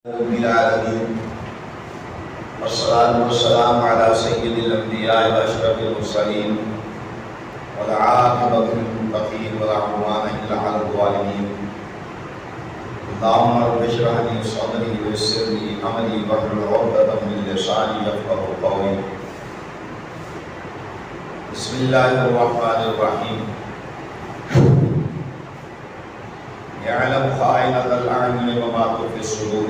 رب العالمين والصلاة والسلام على سيد الأنبياء وأشرف المرسلين والعاقبة للمتقين ولا عدوان إلا على الظالمين. اللهم رب اشرح لي صدري ويسر لي أمري واحلل عقدة من لساني يفقهوا قولي. بسم الله الرحمن الرحيم. يعلم خائنة الأعين وما تخفي الصدور.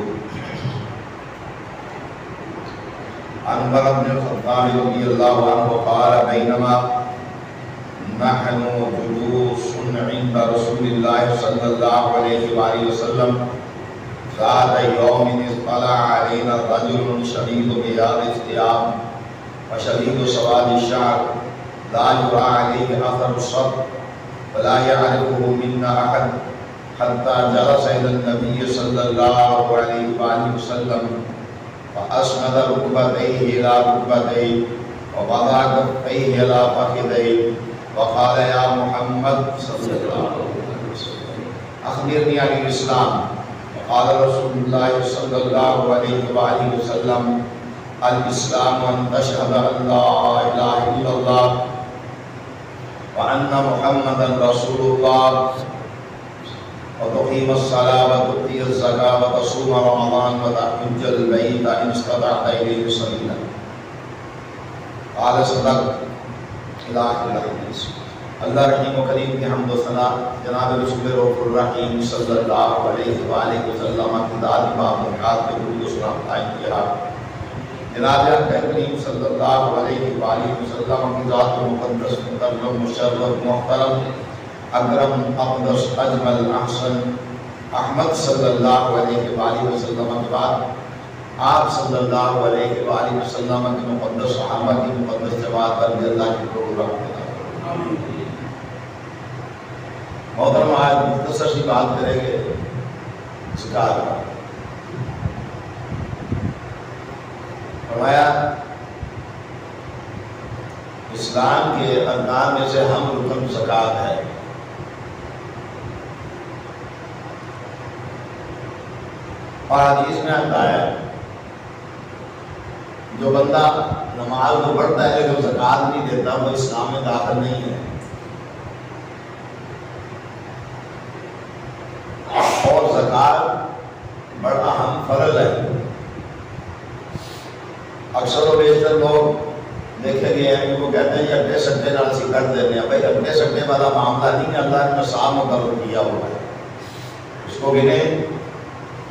عن عمر بن الخطاب رضي الله عنه قال بينما نحن جلوس عند رسول الله صلى الله عليه وآله وسلم ذات يوم اطلع علينا رجل شديد بياض الثياب وشديد سواد الشعر لا يرى عليه أثر الصبر ولا يعرفه منا أحد حتى جلس إلى النبي صلى الله عليه وآله وسلم فأسند ركبتيه إلى ركبتيه ووضع كفيه على فخذيه وقال يا محمد صلى الله عليه وسلم أخبرني عن الإسلام. وقال رسول الله صلى الله عليه وآله وسلم الإسلام أن تشهد أن لا إله إلا الله وأن محمدا رسول الله وتقيم الصلاة وتؤتي الزكاة وتصوم رمضان وتحج البيت إن استطعت إليه سبيلا. قال صدق إلى آخر الحديث. اللہ رحیم و کریم کی حمد و ثنا جناب رسول رؤوف الرحیم صلی اللہ علیہ وآلہ وسلم کی ذات بابرکات پہ درود و سلام قائم کیا. جناب کریم صلی اللہ علیہ وآلہ وسلم کی ذات مقدس مکرم مشرف محترم اکرم اقدس اجمل احسن احمد صلی اللہ علیہ وآلہ وسلم کے بعد آپ صلی اللہ علیہ وآلہ وسلم کے مقدس صحابہ کی مقدس جماعت پر اللہ کی قربت کرنا. محترم آج مختصر سی بات کریں گے زکوٰۃ کا. فرمایا اسلام کے ارکان میں سے ہم رکن زکوٰۃ ہے. اور حدیث میں آتا ہے جو بندہ نماز کو پڑھتا ہے جو زکوٰۃ نہیں دیتا وہ اسلام میں داخل نہیں ہے. اور زکوٰۃ بڑا اہم فرض ہے. اکثر و بیشتر لوگ دیکھے گئے ہیں کہ وہ کہتے ہیں یہ اگلے سٹے نال سی کر دینے ہیں. بھائی اگلے سٹے والا معاملہ نہیں ہے. اللہ نے نصاب مقرر کیا ہوا ہے, اس کو گنیں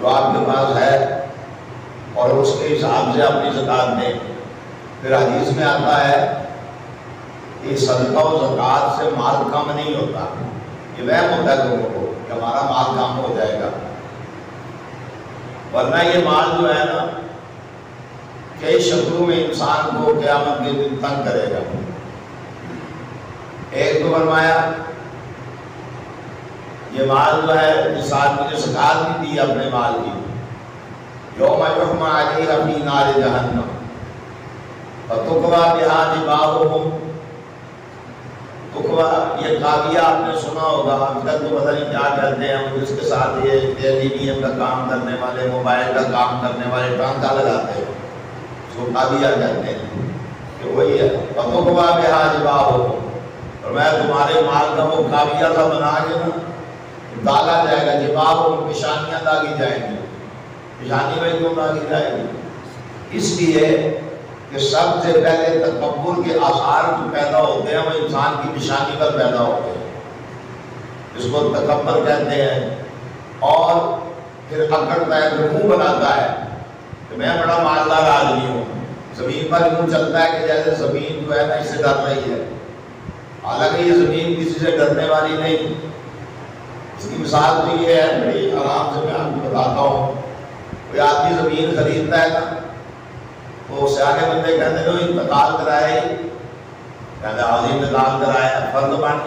جو آپ کے پاس ہے اور اس کے حساب سے اپنی زکوٰۃ دیں. پھر حدیث میں آتا ہے کہ صدقہ و زکوٰۃ سے مال کم نہیں ہوتا. یہ وہم ہوتا ہے لوگوں کو کہ ہمارا مال کم ہو جائے گا, ورنہ یہ مال جو ہے نا کئی شکلوں میں انسان کو قیامت کے دن تنگ کرے گا. ایک تو فرمایا یہ مال جو ہے جس آدمی نے زکوٰۃ نہیں دی اپنے مال کی, یوم یحمى علیہ فی نار جہنم فتقویٰ بہا جباہہم. تقویٰ یہ قاویہ آپ نے سنا ہوگا, اب تک تو پتہ نہیں کیا کہتے ہیں جس کے ساتھ یہ ٹیلی ویژن کا کام کرنے والے, موبائل کا کام کرنے والے ٹانکا لگاتے ہیں, اس کو قاویہ کہتے ہیں کہ وہی ہے. فتقویٰ بہا جباہہم, اور میں تمہارے مال کا وہ قاویہ تھا بنا کے نا ڈالا جائے گا. جباہہم پیشانیاں داغی جائیں گی. پیشانی میں کیوں داغی جائے گی؟ اس لیے کہ سب سے پہلے تکبر کے آثار جو پیدا ہوتے ہیں وہ انسان کی پیشانی پر پیدا ہوتے ہیں, اس کو تکبر کہتے ہیں. اور پھر اکڑتا ہے, پھر منہ بناتا ہے کہ میں بڑا مالدار آدمی ہوں. زمین پر یوں چلتا ہے کہ جیسے زمین جو ہے نا اس سے ڈر رہی ہے, حالانکہ یہ زمین کسی سے ڈرنے والی نہیں. اس کی مثال تو یہ ہے, بڑی آرام سے میں آپ کو بتاتا ہوں. کوئی آدمی زمین خریدتا ہے نا تو سیانے بندے کہتے ہیں انتقال کرائے, کہتے ہیں حاضر انتقال کرایا, فرد بن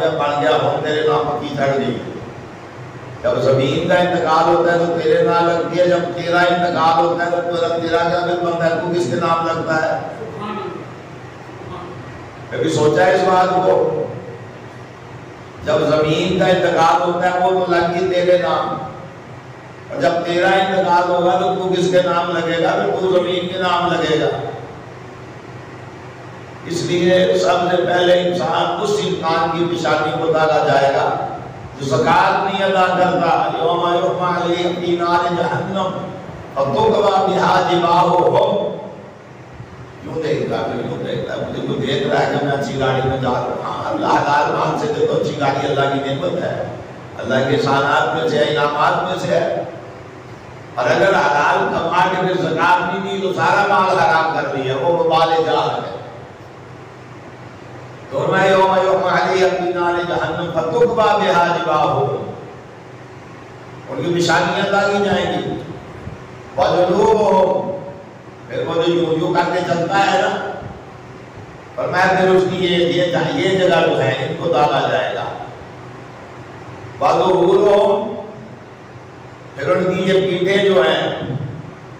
گیا ہوں تیرے نام پکی چڑھ گئی. جب زمین کا انتقال ہوتا ہے تو تیرے نام لگتی ہے, جب تیرا انتقال ہوتا ہے تو تیرا کیا پھر بنتا ہے, تو کس کے نام لگتا ہے؟ کبھی سوچا ہے اس بات کو؟ جب زمین کا انتقال ہوتا ہے وہ تو لگ گئی تیرے نام, اور جب تیرا انتقال ہوگا تو تو کس کے نام لگے گا؟ تو زمین کے نام لگے گا۔ اس لیے سب سے پہلے انسان اس انسان کی پیشانی کو ڈالا جائے گا جو زکوٰۃ نہیں ادا کرتا۔ یوم یحمى علیہ فی نار جہنم فتکوی بہا جباہہم۔ یوں دیکھتا ہے، مجھے کوئی دیکھ رہا ہے کہ میں اچھی گاڑی میں جا رہا ہوں۔ اللہ حلال مان سے دیکھو، اچھی گاڑی اللہ کی نعمت ہے، اللہ کے احسانات میں سے ہے، انعامات میں سے ہے۔ اور اگر حلال کما کے پھر زکوٰۃ نہیں دی تو سارا مال حرام کر دیا، وہ وبال جال ہے۔ تو میں یوم یحمى علیہ فی نار جہنم فتکوی بہا جباہہم، ان کی نشانیاں لائی جائیں گی۔ وجنوبہم، پھر وہ جو یوں کرنے چلتا ہے نا، فرمایا پھر اس کی یہ جگہ جو ہے ان کو ڈالا جائے گا۔ وظہورہم، پھر ان کی یہ پیٹھیں جو ہیں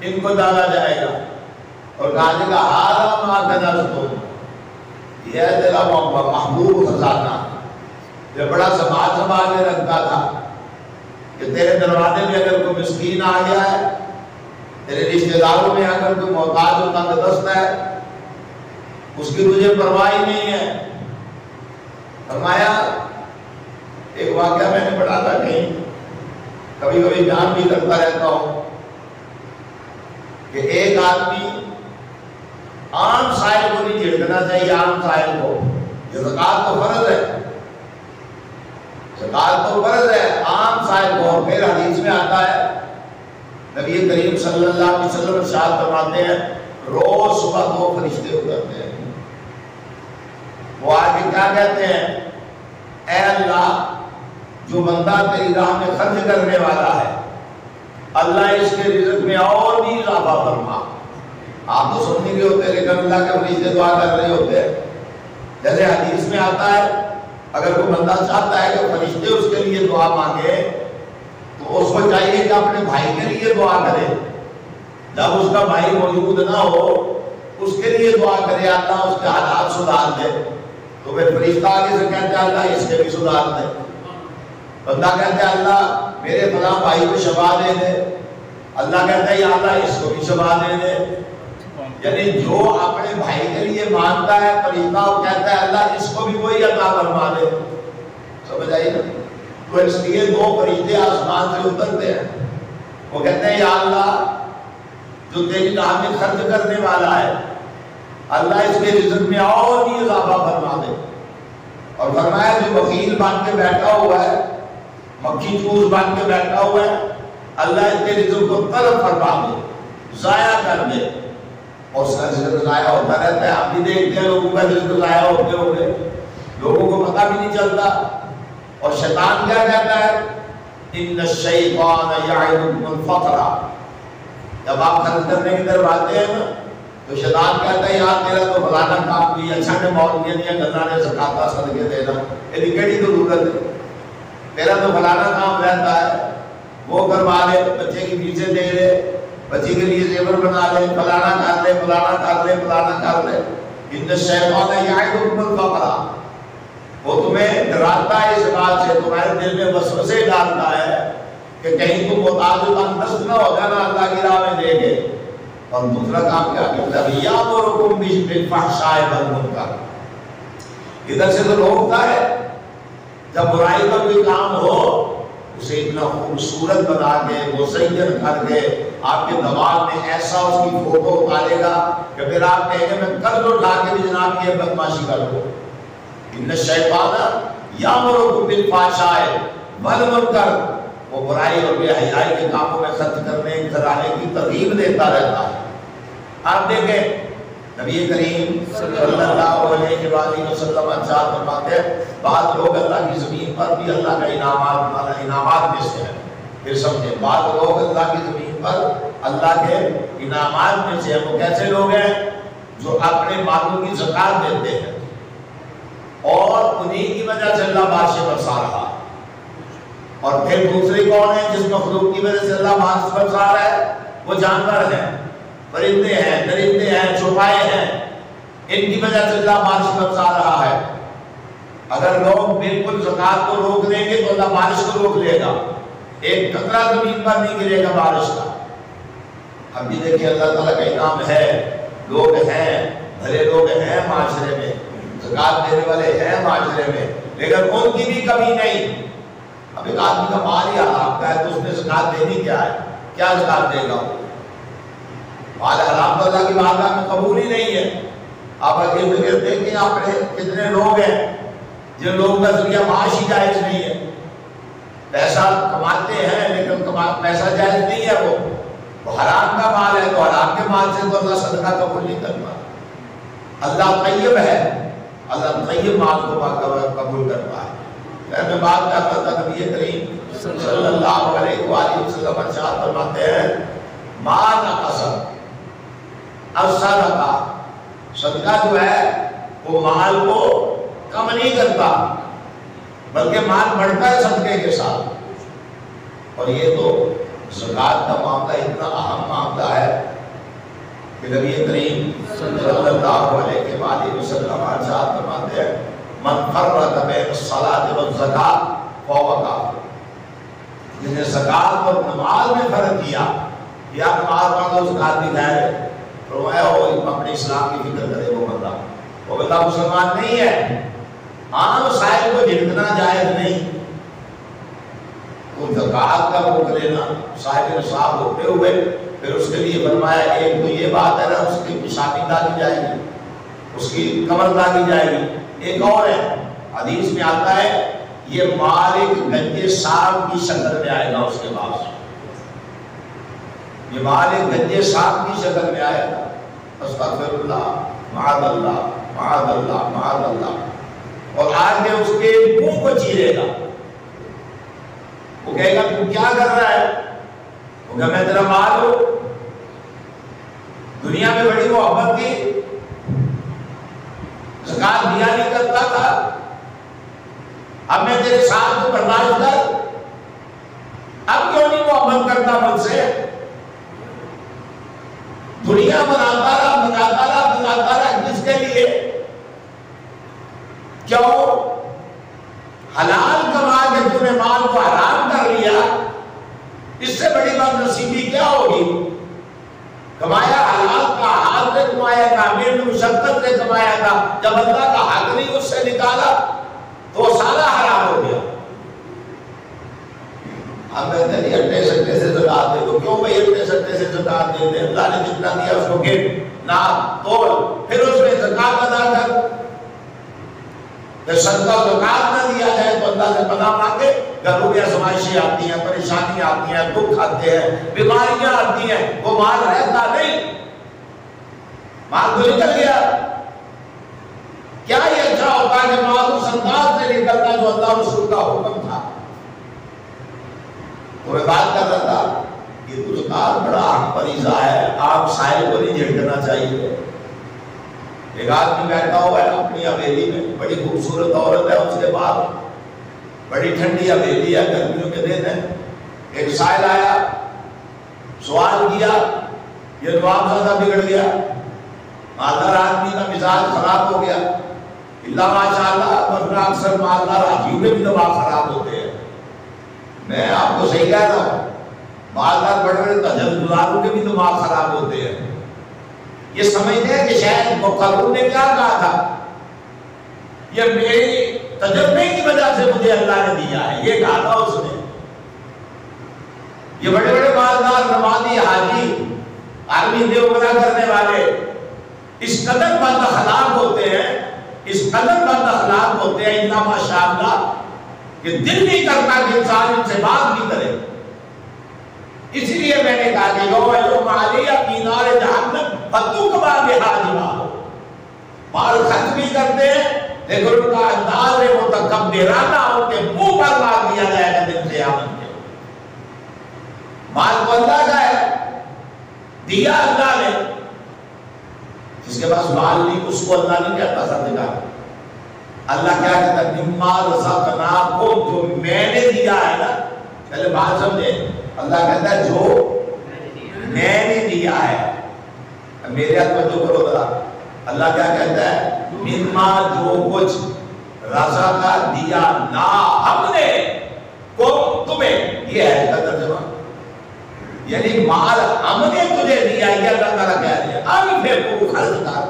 ان کو ڈالا جائے گا، اور کہا جائے گا ھذا ما کنزتم، یہ ہے تیرا محبوب خزانہ، یہ بڑا سنبھال کے رکھتا تھا کہ تیرے دروازے میں اگر کوئی مسکین آ گیا ہے، تیرے رشتہ داروں میں اگر کوئی محتاج و تنگ دست ہے، اس کی تجھے پرواہ نہیں ہے۔ فرمایا ایک واقعہ میں نے پڑھا تھا، کہیں کبھی کبھی بیان بھی کرتا رہتا ہوں کہ ایک آدمی عام سائل کو نہیں جھڑکنا چاہیے، عام سائل کو، یہ زکوٰۃ تو فرض ہے، زکوٰۃ تو فرض ہے، عام سائل کو۔ پھر حدیث میں آتا ہے، نبی کریم صلی اللہ علیہ وسلم ارشاد فرماتے ہیں روز صبح 2 فرشتے اترتے ہیں، وہ آگے کیا کہتے ہیں؟ اے اللہ، جو بندہ تیری راہ میں خرچ کرنے والا ہے، اللہ اس کے رزق میں اور بھی اضافہ فرما۔ آپ تو سن نہیں رہے ہوتے، لیکن اللہ کے فرشتے دعا کر رہے ہوتے ہیں۔ جیسے حدیث میں آتا ہے اگر کوئی بندہ چاہتا ہے کہ فرشتے اس کے لیے دعا مانگے تو اس کو چاہیے کہ اپنے بھائی کے لیے دعا کرے، جب اس کا بھائی موجود نہ ہو اس کے لیے دعا کرے، اللہ اس کے حالات سدھار دے۔ تو پھر فرشتہ آگے سے کہتے ہیں اللہ اس کے بھی سدھار دے۔ بندہ کہتا ہے اللہ میرے فلاں بھائی کو شفا دے دے، اللہ کہتا ہے یا اللہ اس کو بھی شفا دے دے۔ یعنی جو اپنے بھائی کے لیے مانتا ہے فرشتہ، وہ کہتا ہے اللہ اس کو بھی وہی عطا فرما دے۔ سمجھ آئی نا؟ تو اس لیے 2 فرشتے آسمان سے اترتے ہیں، وہ کہتے ہیں یا اللہ جو تیری راہ میں خرچ کرنے والا ہے، اللہ اس کے رزق میں اور بھی اضافہ فرما دے۔ اور فرمایا جو بخیل بن کے بیٹھا ہوا ہے، مکھی چوس بن کے بیٹھا ہوا ہے، اللہ اس کے رزق کو طلب فرما دے، ضائع کر دے۔ اور اس کا رزق ضائع ہوتا رہتا ہے، آپ بھی دیکھتے ہیں لوگوں کا رزق ضائع ہوتے ہوئے، لوگوں کو پتہ بھی نہیں چلتا۔ اور شیطان کیا کہتا ہے؟ ان الشیطان یعدکم الفقر، جب آپ خرچ کرنے کی طرف آتے ہیں نا تو شیطان کہتا ہے یار تیرا تو فلانا کام بھی اچھا نے مولوی دیا گلا نے زکوٰۃ صدقے دینا، یہ کیڑی ضرورت ہے؟ تیرا تو فلانا کام رہتا ہے، وہ کروا لے، بچے کی فیسیں دے لے، بچی کے لیے زیور بنا لے، فلانا کر لے، فلانا کر لے، فلانا کر لے۔ ان الشیطان یعدکم الفقر، وہ تمہیں ڈراتا ہے اس بات سے، تمہارے دل میں وسوسے ڈالتا ہے کہ کہیں تم محتاج و تنگ نہ ہو جانا، اللہ کی راہ میں دے گے۔ اور دوسرا کام کیا کرتا ہے؟ یامرکم بالفحشاء والمنکر، ادھر سے تو روکتا ہے، جب برائی کا کوئی کام ہو اسے اتنا خوبصورت بنا کے مزین کر کے آپ کے دماغ میں ایسا اس کی فوٹو اتارے گا کہ پھر آپ کہیں گے میں قرض اٹھا کے بھی جناب یہ بدماشی کر لوں۔ ان الشیطان یامرکم بالفحشاء والمنکر، وہ برائی اور بے حیائی کے کاموں میں خرچ کرنے کرانے کی ترغیب دیتا رہتا ہے۔ آپ دیکھیں نبی کریم صلی اللہ علیہ وآلہ وسلم ارشاد فرماتے ہیں بعض لوگ اللہ کی زمین پر بھی اللہ کا انعامات میں سے ہیں۔ پھر سمجھیں، بعض لوگ اللہ کی زمین پر اللہ کے انعامات میں سے ہیں۔ وہ کیسے لوگ ہیں؟ جو اپنے مالوں کی زکوٰۃ دیتے ہیں اور انہی کی وجہ سے اللہ بارشیں برسا رہا ہے۔ اور پھر دوسرے کون ہیں جس مخلوق کی وجہ سے اللہ بارش برسا رہا ہے؟ وہ جانور ہیں، پرندے ہیں، درندے ہیں، چوپائے ہیں، ان کی وجہ سے اللہ بارش برسا رہا ہے۔ اگر لوگ بالکل زکوٰۃ کو روک دیں گے تو اللہ بارش کو روک لے گا، ایک قطرہ زمین پر نہیں گرے گا بارش کا۔ اب بھی دیکھیں اللہ تعالیٰ کا انعام ہے، لوگ ہیں، بھلے لوگ ہیں معاشرے میں، زکوٰۃ دینے والے ہیں معاشرے میں، لیکن ان کی بھی کمی نہیں۔ اب ایک آدمی کا مال ہی حرام کا ہے تو اس نے زکوٰۃ دینی کیا ہے؟ کیا زکوٰۃ دے گا وہ؟ مال حرام تو اللہ کی بارگاہ میں قبول ہی نہیں ہے۔ آپ اگر دیکھیں اپنے کتنے لوگ ہیں جن لوگوں کا ذریعہ معاش ہی جائز نہیں ہے، پیسہ کماتے ہیں لیکن پیسہ جائز نہیں ہے، وہ حرام کا مال ہے، تو حرام کے مال سے تو اللہ صدقہ قبول نہیں کرتا۔ اللہ طیب ہے، اللہ طیب مال کو قبول کرتا ہے۔ میں بات کرتا تھا نبی کریم صلی اللہ علیہ وآلہ وسلم ارشاد فرماتے ہیں ما نقص الصدقہ، صدقہ جو ہے وہ مال کو کم نہیں کرتا بلکہ مال بڑھتا ہے صدقے کے ساتھ۔ اور یہ تو زکوٰۃ کا معاملہ اتنا اہم معاملہ ہے کہ نبی کریم صلی اللہ علیہ وآلہ وسلم ارشاد فرماتے ہیں من فرق بین الصلاۃ والزکاۃ فہو کافر، جس نے زکوٰۃ اور نماز میں فرق کیا، یا نماز پڑھنا زکوٰۃ بھی خیر ہے، فرمایا وہ اپنے اسلام کی فکر کرے، وہ بندہ مسلمان نہیں ہے۔ عام سائل کو جھڑکنا جائز نہیں، وہ زکوٰۃ کا روک لینا صاحب نصاب ہوتے ہوئے، پھر اس کے لیے فرمایا ایک تو یہ بات ہے نا، اس کی پیشانی داغی جائے گی، اس کی کمر داغی جائے گی۔ ایک اور ہے، حدیث میں آتا ہے یہ مال ایک گنجے سانپ کی شکل میں آئے گا، اس کے بعد یہ مال ایک گنجے سانپ کی شکل میں آئے گا، استغفر اللہ، معاذ اللہ، معاذ اللہ، معاذ اللہ، اور آگے اس کے منہ کو چیرے گا۔ وہ کہے گا تو کیا کر رہا ہے؟ وہ کہا میں تیرا مال ہوں، دنیا میں بڑی محبت کی، زکوٰۃ دیا نہیں کرتا تھا، اب میں تیرے ساتھ کو برداشت کر، اب کیوں نہیں محبت کرتا مجھ سے؟ دنیا بناتا رہا کس کے لیے؟ کیوں؟ حلال کما کے تم نے مال کو حرام کر لیا، اس سے بڑی بات نصیبی کیا ہوگی؟ کمایا حلال کا، حال سے کمایا تھا، محنت مشقت سے کمایا تھا، جب اللہ کا حق نہیں اس سے نکالا تو وہ سارا حرام ہو گیا۔ ہم کہتے ہیں اٹھے سٹے سے زکوٰۃ دے دو، کیوں بھائی اٹھے سٹے سے زکوٰۃ دے دے؟ اللہ نے جتنا دیا اس کو گن، ناپ، تول، پھر اس میں زکوٰۃ ادا کر۔ صدقہ و زکوٰۃ نہ دیا جائے تو اللہ سے پناہ مانگے، گھروں میں آزمائشیں آتی ہیں، پریشانیاں آتی ہیں، دکھ آتے ہیں، بیماریاں آتی ہیں، وہ مال رہتا نہیں، مال تو نکل گیا۔ کیا یہ اچھا ہوتا کہ مال اس انداز سے نکلتا جو اللہ رسول کا حکم تھا؟ تو میں بات کر رہا تھا کہ زکوٰۃ بڑا اہم فریضہ ہے، آپ سائل کو نہیں جھڑکنا چاہیے۔ ایک آدمی بیٹھا ہوا ہے اپنی حویلی میں، بڑی خوبصورت عورت ہے، اس کے بعد بڑی ٹھنڈی حویلی ہے، گرمیوں کے دن ہے۔ ایک سائل آیا، سوال کیا، یہ نواب زادہ بگڑ گیا، مالدار آدمی کا مزاج خراب ہو گیا، اللہ ماشاءاللہ، ورنہ اکثر مالدار حاجیوں کے بھی دماغ خراب ہوتے ہیں۔ میں آپ کو صحیح کہہ رہا ہوں، مالدار بڑے بڑے تجربہ گزاروں کے بھی دماغ خراب ہوتے ہیں۔ یہ سمجھتے ہیں کہ شاید مقرر نے کیا کہا تھا، یہ میری تجربے کی وجہ سے مجھے اللہ نے دیا ہے، یہ کہا تھا اس نے۔ یہ بڑے بڑے مالدار نمازی حاجی عالمی دیوبنا کرنے والے اس قدر بد اخلاق ہوتے ہیں، اس قدر بد اخلاق ہوتے ہیں، اللہ ماشاءاللہ، کہ دل نہیں کرتا کہ انسان ان سے بات بھی کرے۔ اس لیے میں نے کہا کہ یوم علیہ فی نار جہنم فتقوی بہا جباہہم، مال خرچ بھی کرتے ہیں لیکن ان کا انداز متکبرانہ ہو کے منہ پر لا دیا جائے گا دن قیامت کے۔ مال کو اللہ کا ہے، دیا اللہ نے، جس کے پاس مال نہیں اس کو اللہ نہیں کہتا صدقہ۔ اللہ کیا کہتا ہے؟ مما رزقناکم، جو میں نے دیا ہے نا، پہلے بات سمجھے، اللہ کہتا ہے جو میں نے دیا ہے، میرے ہاتھ میں جو کرو ذرا، اللہ کیا کہتا ہے؟ مما، جو کچھ رزقا دیا نا ہم نے کو تمہیں، یہ ہے اس کا ترجمہ. یعنی مال ہم نے تجھے دیا، یہ اللہ تعالیٰ کہہ رہے ہیں اب پھر تو خرچ کر.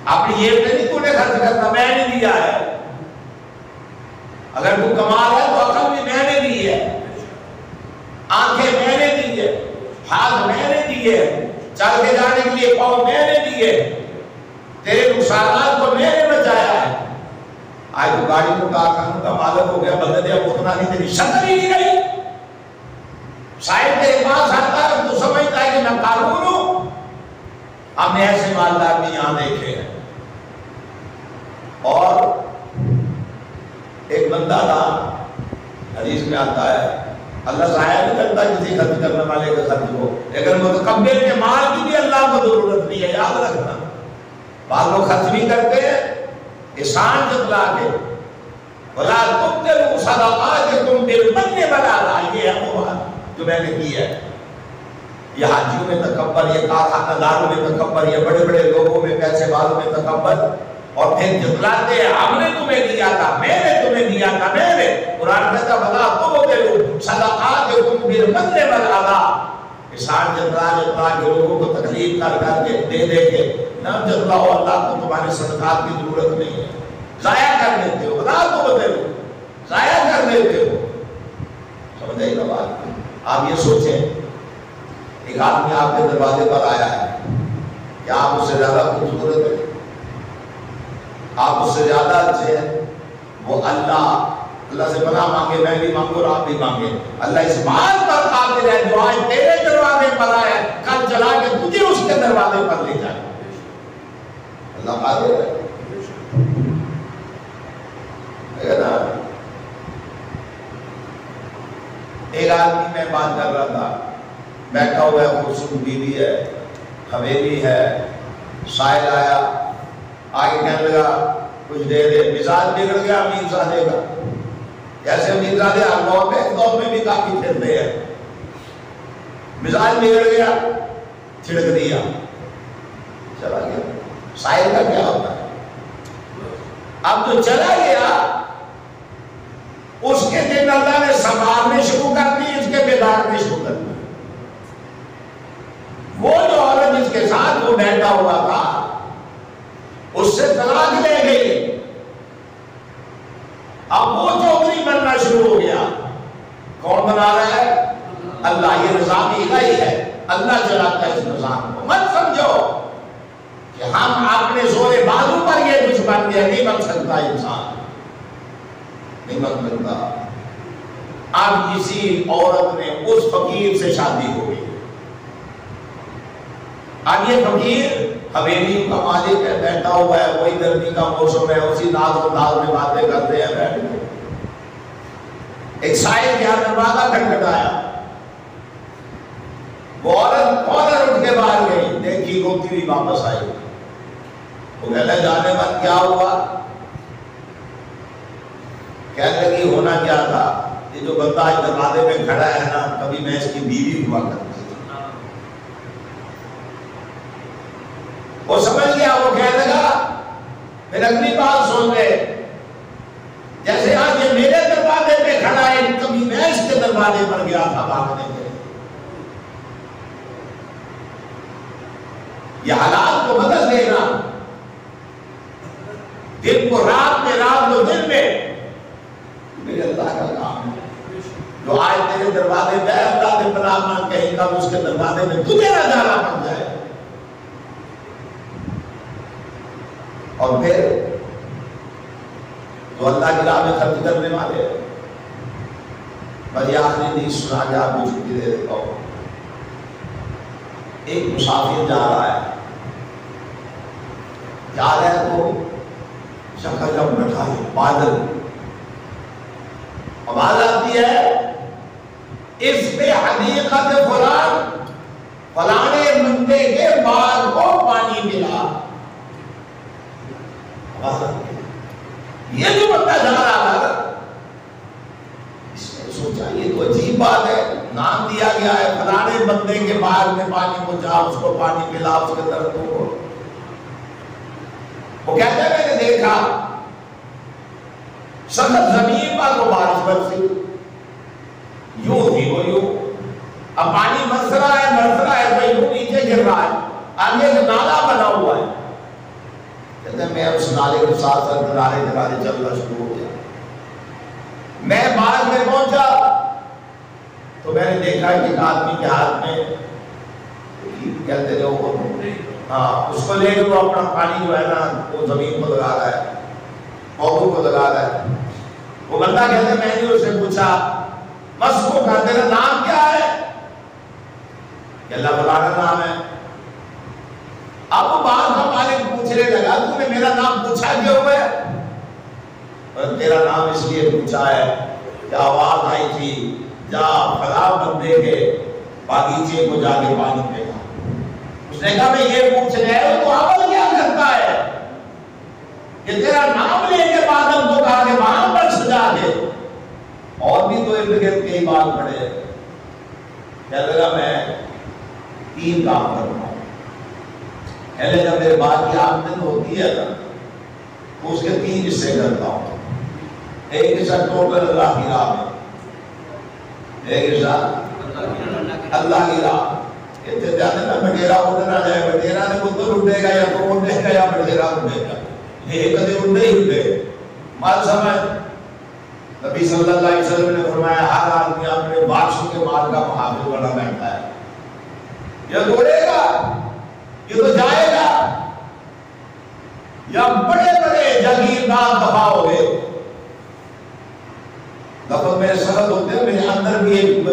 اپنی یہ نہیں تو نے خرچ کرنا، میں نے دیا ہے. اگر تو کمال ہے تو عقل بھی میں نے دی ہے، آنکھیں میں نے دی ہے، ہاتھ میں نے دیے، چل کے جانے کے لیے پاؤں میں نے دیے، تیرے نقصانات کو میں نے بچایا ہے. آج تو گاڑی کو کارخانوں کا مالک ہو گیا، بدل دیا اتنا نہیں، تیری شکل ہی نہیں رہی. شاید تیرے پاس آتا ہے تو سمجھتا ہے کہ میں قانون ہوں. ہم نے ایسے مالدار بھی یہاں دیکھے ہیں. اور ایک بندہ تھا، حدیث میں آتا ہے اللہ ضائع نہیں کرتا کسی خرچ کرنے والے کا خرچ کو، لیکن متکبر کے مال کی بھی اللہ کو ضرورت نہیں ہے، یاد رکھنا. بعض لوگ خرچ بھی کرتے ہیں احسان جتلا کے، وَلَا تُبْطِلُوا صَدَقَاتِكُمْ بِالْمَنِّ وَالْأَذَىٰ. یہ ہے وہ بات جو میں نے کی ہے. یہ حاجیوں میں تکبر، یہ کارخانہ داروں میں تکبر، یہ بڑے بڑے لوگوں میں، پیسے والوں میں تکبر، اور پھر جتلاتے ہیں ہم نے تمہیں دیا تھا، میں نے تمہیں دیا تھا، میں نے. قرآن کہتا بلا تُبْطِلُوا صَدَقَاتِكُمْ بِالْمَنِّ وَالْأَذَىٰ. احسان جتلا کے لوگوں کو تکلیف کر کے دے کے نہ جتلاؤ. اللہ کو تمہارے صدقات کی ضرورت نہیں ہے، ضائع کر دیتے ہو. بلا تُبْطِلُوا، ضائع کر دیتے ہو. سمجھ آئی نا بات؟ آپ یہ سوچیں ایک آدمی آپ کے دروازے پر آیا ہے، کیا آپ اس سے زیادہ خوبصورت ہے؟ آپ اس سے زیادہ اچھے ہیں؟ وہ اللہ سے پناہ مانگے، میں بھی مانگوں اور آپ بھی مانگے. اللہ اس بات پر قادر ہے جو آج تیرے دروازے پر آیا ہے کل چلا کے تجھے اس کے دروازے پر لے جائے. اللہ قادر ہے. ایک آدمی میں بات کر رہا تھا، بیٹھا ہوا ہے، خوبصورت بیوی ہے، حویلی ہے، سائل آیا، آگے کہنے لگا کچھ دے دے. مزاج بگڑ گیا امیر زادے کا. جیسے امیر زادے ہر دور میں بھی کافی پھرتے ہیں. مزاج بگڑ گیا، چھڑک دیا، چلا گیا. سائل کا کیا ہوتا ہے؟ اب جو چلا گیا اس کے دن اللہ نے سنبھالنے شروع کر دی، اس کے بگاڑنے شروع کر دی. وہ جو عورت جس کے ساتھ وہ بیٹھا ہوا تھا اس سے طلاق لے گئی. اب وہ چودھری بننا شروع ہو گیا. کون بنا رہا ہے؟ اللہ. یہ نظام الہی ہے، اللہ چلاتا ہے اس نظام کو. مت سمجھو کہ ہم اپنے زور بازو پر یہ کچھ بن گیا. نہیں بن سکتا انسان، نہیں بن سکتا. اب کسی عورت نے اس فقیر سے شادی ہو گئی. اب یہ فقیر حویلی کا مالک ہے، بیٹھا ہوا ہے، وہی گرمی کا موسم ہے، اسی ناز و ناز میں باتیں کرتے ہیں بیٹھ کے. ایک سائل کے ہاتھ دروازہ کھٹکھٹایا. وہ عورت فوراً اٹھ کے باہر گئی، دیکھی روتی ہوئی واپس آئی. وہ کہنے جانے بعد کیا ہوا؟ کہنے لگی ہونا کیا تھا، یہ جو بندہ آج دروازے میں کھڑا ہے نا، کبھی میں اس کی بیوی ہوا کرتی. وہ سمجھ گیا. وہ کہنے لگا پھر اگلی بات سن لے، جیسے آج یہ میرے دروازے پہ کھڑا ہے، کبھی میں اس کے دروازے پر گیا تھا بھاگنے کے. یہ حالات کو بدل دینا، دن کو رات میں، رات کو دن میں، میرے اللہ کا کام ہے. جو آج تیرے دروازے پہ اللہ نے پناہ مانگ کہیں کب اس کے دروازے میں تجھے نہ جانا پڑ جائے. اور پھر تو اللہ کی راہ میں خرچ کرنے والے. بھائی آخری حدیث سنا کے آپ کو چھٹی دے دیتا ہوں. ایک مسافر جا رہا ہے تو شکل جب بیٹھا ہے بادل، آواز آتی ہے اس پہ حدیقت فلان، فلانے بندے کے باغ کو پانی ملا. یہ جو بندہ جا رہا تھا اس نے سوچا یہ تو عجیب بات ہے، نام دیا گیا ہے فلانے بندے کے باغ میں پانی پہنچا، اس کو پانی ملا، اس کے درختوں کو. وہ کہتا ہے میں نے دیکھا سخت زمین پر وہ بارش برسی، یوں تھی وہ یوں، اب پانی برس رہا ہے تو یوں نیچے گر رہا ہے، آگے ایک نالا بنا ہوا ہے، کہتے ہیں میں اس نالے کے ساتھ ساتھ کنارے کنارے چلنا شروع ہو گیا۔ میں باغ میں پہنچا تو میں نے دیکھا کہ ایک آدمی کے ہاتھ میں کہتے تھے وہ، ہاں، اس کو لے کے وہ اپنا پانی جو ہے نا وہ زمین کو لگا رہا ہے، پودوں کو لگا رہا ہے۔ وہ بندہ کہتے میں نے اس سے پوچھا مسکو کا تیرا نام کیا ہے؟ کہ اللہ تعالیٰ کا نام ہے۔ اب وہ باغ کا مالک پوچھنے لگا تو نے میرا نام پوچھا کیوں ہے؟ اور تیرا نام اس لیے پوچھا ہے کہ آواز آئی تھی جا فلاں بندے کے باغیچے کو جا کے پانی پھینکا۔ اس نے کہا میں یہ پوچھ رہا ہے تو عمل کیا کرتا ہے کہ تیرا نام لے کے بادل کو کہا کہ وہاں پر سجا کے، اور بھی تو ارد گرد کئی باغ پڑے ہیں۔ کہنے لگا میں 3 کام کرتا ہوں، کہنے لگا میرے باغ کی آمدن ہوتی ہے نا تو اس کے 3 حصے کرتا ہوں۔ ایک حصہ ٹوٹل اللہ کی راہ میں، ایک حصہ اللہ کی راہ۔ کہتے جانے نا بٹیرا اڑنا جائے، بٹیرا نے خود تو اڑے گا یا تو اڑے گا یا بٹیرا اڑے گا، یہ کدے اڑے ہی اڑے۔ مال سمجھ نبی صلی اللہ علیہ وسلم نے فرمایا ہر آدمی اپنے بادشاہ کے مال کا محافظ بنا بیٹھا ہے، یہ دوڑے گا یہ تو جائے گا، یا بڑے بڑے جاگیردار دفاع ہو گئے۔ دفعہ میرے سرد ہوتے ہیں، میرے اندر بھی ایک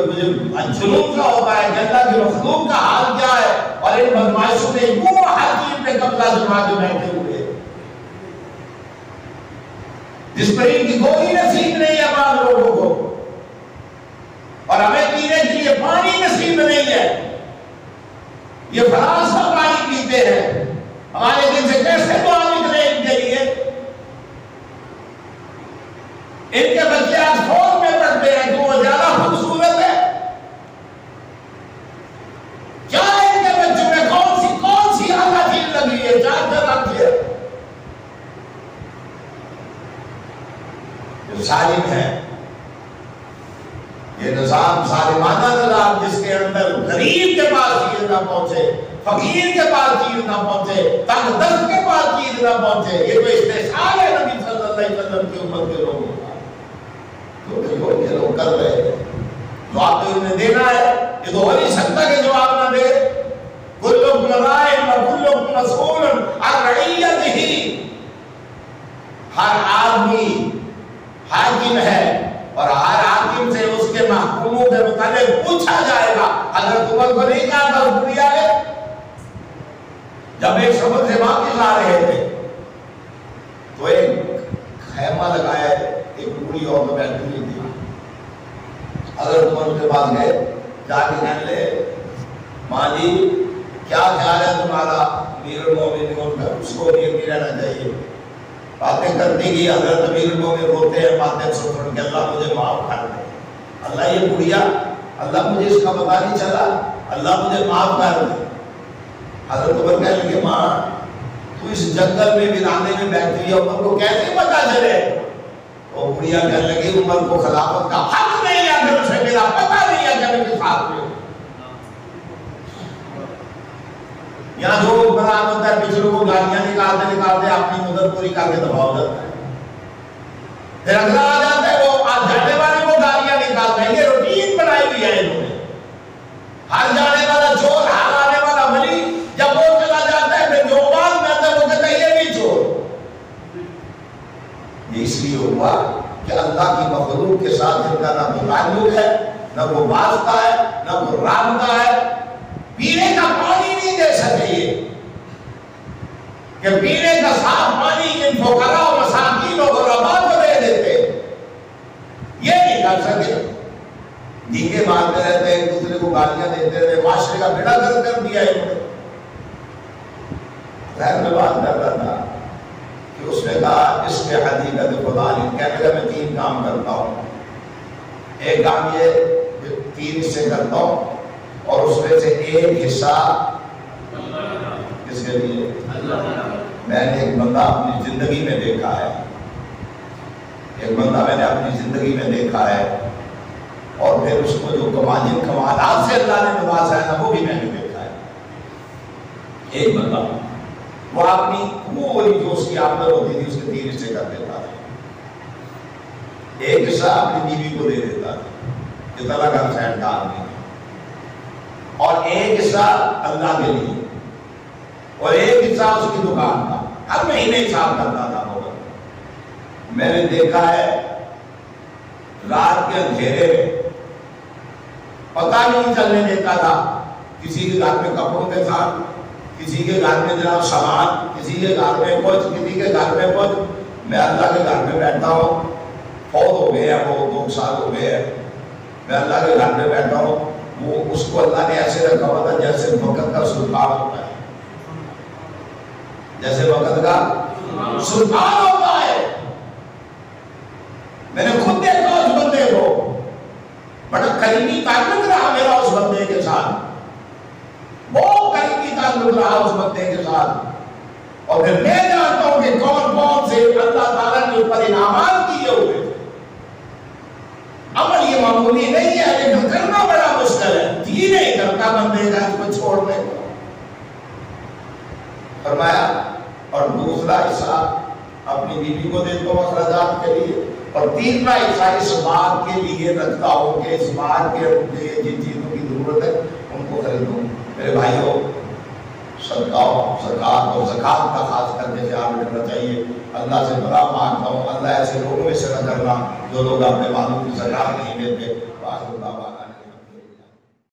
جنون کا ہوتا ہے کہ اللہ کی مخلوق کا حال کیا ہے، اور ان بدمعاشوں نے وہ ہر چیز پہ قبضہ جما کے بیٹھے ہوئے جس پر ان کی کوئی نصیب نہیں ہے بعض لوگوں کو، اور ہمیں پینے کے لیے پانی نصیب نہیں ہے، یہ فلاسفہ پانی پیتے ہیں، ہمارے دل سے کیسے دعا نکلے ان کے لیے؟ ان کے بچے آج فون میں پڑھتے ہیں تو وہ زیادہ خوبصورت ہے، کیا ان کے بچوں میں کون سی اعلیٰ چیز لگی ہے؟ چارجر رکھی ہے۔ جو سالم ہے، یہ نظام سالمانہ نظام جس کے اندر غریب کے پاس چیز نہ پہنچے، فقیر کے پاس چیز نہ پہنچے، تنگ دست کے پاس چیز نہ پہنچے، یہ تو استحصال ہے نبی صلی اللہ علیہ وسلم کی امت کے لوگوں کا۔ تو یہ لوگ کر رہے ہیں، جواب تو انہیں دینا ہے، یہ تو ہو نہیں سکتا کہ جواب نہ دے۔ کلکم راع و کلکم مسئول عن رعیتہ، ہر آدمی حاکم ہے اور ہر حاکم سے اس کے محکوموں کے متعلق پوچھا جائے گا۔ حضرت عمر کو نہیں کہا تھا اس دنیا میں جب ایک سفر سے واپس آ رہے تھے تو ایک خیمہ لگایا، ایک بوڑھی عورت بیٹھی ہوئی تھی، حضرت عمر کے پاس گئے، جا کے کہنے لگے ماں جی کیا خیال ہے تمہارا امیر المومنین کا، اس کو امیر نہیں رہنا چاہیے؟ باتیں کرنے کی حضرت امیر المومنین روتے ہیں، باتیں سن کے اللہ مجھے معاف کر دے، اللہ یہ بڑھیا، اللہ مجھے اس کا پتہ نہیں چلا، اللہ مجھے معاف کر دے۔ حضرت عمر کہنے لگے ماں تو اس جنگل میں ویرانے میں بیٹھی ہے، عمر کو کیسے پتہ چلے؟ وہ بڑھیا کہنے لگی عمر کو خلافت کا حق نہیں ہے، اگر اسے میرا پتہ نہیں ہے کہ میں کس حال میں ہوں۔ یہاں جو حکمران ہوتا ہے پچھلوں کو گالیاں نکالتے اپنی مدد پوری کر کے دبا ہو جاتا ہے، پھر اگلا آ جاتا ہے وہ آج جانے والے کو گالیاں نکالتے ہیں۔ یہ روٹین بنائی ہوئی ہے انہوں نے، ہر جانے والا چور، ہر آنے والا ولی جب وہ چلا جاتا ہے پھر جو بات میں آتا ہے وہ کہتا ہے یہ بھی چور۔ یہ اس لیے ہوا کہ اللہ کی مخلوق کے ساتھ ان کا نہ کوئی تعلق ہے، نہ کوئی واسطہ ہے، نہ کوئی رابطہ ہے۔ پینے کا پانی نہیں دے سکے یہ کہ پینے کا صاف پانی ان فقراء و مساکین و غرباء کو دے دیتے، یہ نہیں کر سکے۔ ڈینگے مارتے رہتے ہیں، ایک دوسرے کو گالیاں دیتے رہتے، معاشرے کا بیڑا گرک کر دیا انہوں نے۔ غیر میں بات کر رہا تھا کہ اس نے کہا اس کے حقیقت خدا نہیں، کہنے لگا میں 3 کام کرتا ہوں، ایک کام یہ 3 حصے کرتا ہوں اور اس میں سے ایک حصہ کس کے لیے؟ میں نے ایک بندہ اپنی زندگی میں دیکھا ہے، ایک بندہ میں نے اپنی زندگی میں دیکھا ہے اور پھر اس کو جو کمالات سے اللہ نے نوازا ہے نا وہ بھی میں نے دیکھا ہے. ایک بندہ وہ اپنی پوری جو اس کی آمدن ہوتی تھی اس کے 3 حصے کر دیتا تھا. ایک حصہ اپنی بیوی کو دے دیتا تھا جتنا کا سینڈ آدمی، اور ایک حصہ اللہ کے لیے، اور ایک حصہ اس کی دکان کا. ہر مہینے حساب کرتا تھا. میں نے دیکھا ہے رات کے اندھیرے میں پتہ نہیں چلنے دیتا تھا، کسی کے گھر میں کپڑوں کے ساتھ، کسی کے گھر میں جناب سامان، کسی کے گھر میں کچھ، کسی کے گھر میں کچھ. میں اللہ کے گھر میں بیٹھتا ہوں، فوت ہو گئے ہیں وہ 2 سال ہو گئے ہیں، میں اللہ کے گھر میں بیٹھا ہوں، وہ اس کو اللہ نے ایسے رکھا ہوا تھا جیسے وقت کا سلطان ہوتا ہے، جیسے وقت کا سلطان ہوتا ہے. میں نے خود دیکھا اس بندے کو، بڑا قریبی تعلق رہا میرا اس بندے کے ساتھ، بہت قریبی تعلق رہا اس بندے کے ساتھ. اور پھر میں جانتا ہوں کہ کون کون سے اللہ تعالیٰ نے اوپر انعامات کیے ہوئے تھے. عمل یہ معمولی نہیں ہے لیکن کرنا بڑا مشکل ہے. جی نہیں کرتا بندے کا اس کو چھوڑنے کو. فرمایا اور دوسرا حصہ اپنی بیوی کو دے دو اخراجات کے لیے، اور تیسرا حصہ اس بات کے لیے رکھتا ہوں کہ اس بات کے لیے جن چیزوں کی ضرورت ہے ان کو خریدوں. میرے بھائیوں، صدقات اور زکات کا خاص کر کے خیال رکھنا چاہیے. اللہ سے بڑا مانگتا ہوں اللہ ایسے لوگوں میں سے نہ کرنا جو لوگ اپنے والوں کی زکات نہیں دیتے.